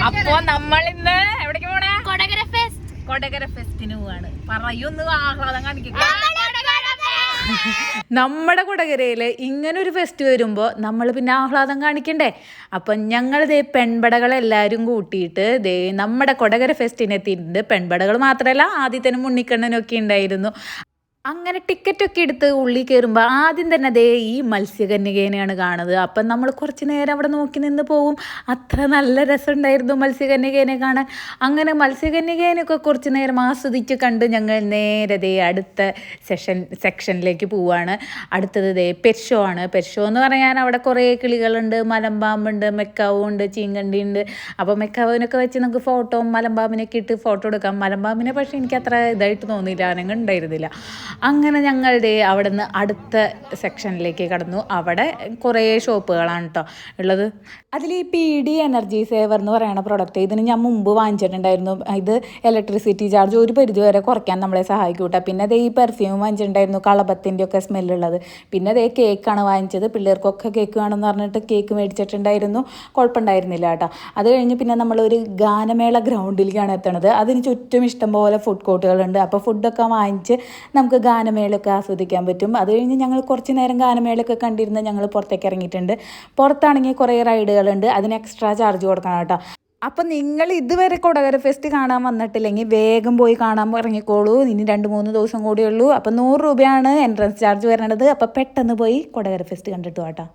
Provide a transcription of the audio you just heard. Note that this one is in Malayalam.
അപ്പൊ നമ്മളിന്ന് എവിടേക്ക് പോണേ? കൊടകര ഫെസ്റ്റിന് പോവാണ്. പറയൊന്ന് ആഹ്ലാദം കാണിക്കുക. നമ്മുടെ കൊടകരയില് ഇങ്ങനൊരു ഫെസ്റ്റ് വരുമ്പോൾ നമ്മൾ പിന്നെ ആഹ്ലാദം കാണിക്കണ്ടേ? അപ്പം ഞങ്ങൾ ദേ പെൺപടകളെല്ലാവരും കൂട്ടിയിട്ട് ദേ നമ്മുടെ കൊടകര ഫെസ്റ്റിനെത്തിയിട്ടുണ്ട്. പെൺപടകൾ മാത്രമല്ല, ആദ്യത്തേനും ഉണ്ണിക്കണ്ണനൊക്കെ ഉണ്ടായിരുന്നു. അങ്ങനെ ടിക്കറ്റൊക്കെ എടുത്ത് ഉള്ളിൽ കയറുമ്പോൾ ആദ്യം തന്നെ ദേ ഈ മത്സ്യകന്യകേനെയാണ് കാണുന്നത്. അപ്പം നമ്മൾ കുറച്ച് നേരം അവിടെ നോക്കി നിന്ന് പോവും. അത്ര നല്ല രസമുണ്ടായിരുന്നു മത്സ്യകന്യകേനെ കാണാൻ. അങ്ങനെ മത്സ്യകന്യകേനൊക്കെ കുറച്ച് നേരം ആസ്വദിച്ച് കണ്ട് ഞങ്ങൾ നേരെ ദേ അടുത്ത സെക്ഷനിലേക്ക് പോവുകയാണ്. അടുത്തത് ദേ പെറ്റ് ഷോ ആണ്. പെറ്റ് ഷോ എന്ന് പറയാൻ അവിടെ കുറേ കിളികളുണ്ട്, മലമ്പാമ്പുണ്ട്, മെക്കാവും ഉണ്ട്, ചീങ്കണ്ടി ഉണ്ട്. അപ്പോൾ മെക്കാവിനൊക്കെ വെച്ച് നമുക്ക് മലമ്പാമ്പിനൊക്കെ ഇട്ട് ഫോട്ടോ എടുക്കാം. മലമ്പാമ്പിനെ പക്ഷേ എനിക്ക് അത്ര ഇതായിട്ട് തോന്നിയില്ല, അനങ്ങ ഉണ്ടായിരുന്നില്ല. അങ്ങനെ ഞങ്ങളുടെ അവിടെ നിന്ന് അടുത്ത സെക്ഷനിലേക്ക് കടന്നു. അവിടെ കുറേ ഷോപ്പുകളാണ് കേട്ടോ ഉള്ളത്. അതിൽ ഈ PD എനർജി സേവർ എന്ന് പറയുന്ന പ്രൊഡക്റ്റ് ഇതിന് ഞാൻ മുമ്പ് വാങ്ങിച്ചിട്ടുണ്ടായിരുന്നു. ഇത് ഇലക്ട്രിസിറ്റി ചാർജ് ഒരു പരിധി വരെ കുറയ്ക്കാൻ നമ്മളെ സഹായിക്കും കേട്ടോ. പിന്നെ അതേ ഈ പെർഫ്യൂം വാങ്ങിച്ചിട്ടുണ്ടായിരുന്നു, കളപത്തിൻ്റെ ഒക്കെ സ്മെല്ലുള്ളത്. പിന്നെ അതേ കേക്കാണ് വാങ്ങിച്ചത്. പിള്ളേർക്കൊക്കെ കേക്ക് വേണമെന്ന് പറഞ്ഞിട്ട് കേക്ക് മേടിച്ചിട്ടുണ്ടായിരുന്നു. കുഴപ്പമുണ്ടായിരുന്നില്ല കേട്ടോ. അത് കഴിഞ്ഞ് പിന്നെ നമ്മളൊരു ഗാനമേള ഗ്രൗണ്ടിലേക്കാണ് എത്തണത്. അതിന് ചുറ്റും ഇഷ്ടംപോലെ ഫുഡ് കോർട്ടുകളുണ്ട്. അപ്പോൾ ഫുഡൊക്കെ വാങ്ങിച്ച് നമുക്ക് ഗാനമേളയൊക്കെ ആസ്വദിക്കാൻ പറ്റും. അത് കഴിഞ്ഞ് ഞങ്ങൾ കുറച്ച് നേരം ഗാനമേളയൊക്കെ കണ്ടിരുന്ന് ഞങ്ങൾ പുറത്തേക്ക് ഇറങ്ങിയിട്ടുണ്ട്. പുറത്താണെങ്കിൽ കുറേ റൈഡുകളുണ്ട്, അതിന് എക്സ്ട്രാ ചാർജ് കൊടുക്കണം കേട്ടോ. അപ്പം നിങ്ങൾ ഇതുവരെ കൊടകര ഫെസ്റ്റ് കാണാൻ വന്നിട്ടില്ലെങ്കിൽ വേഗം പോയി കാണാൻ ഇറങ്ങിക്കോളൂ. ഇനി 2-3 ദിവസം കൂടിയുള്ളൂ. അപ്പം 100 രൂപയാണ് എൻട്രൻസ് ചാർജ് വരേണ്ടത്. അപ്പം പെട്ടെന്ന് പോയി കൊടകര ഫെസ്റ്റ് കണ്ടിട്ട് കേട്ടോ.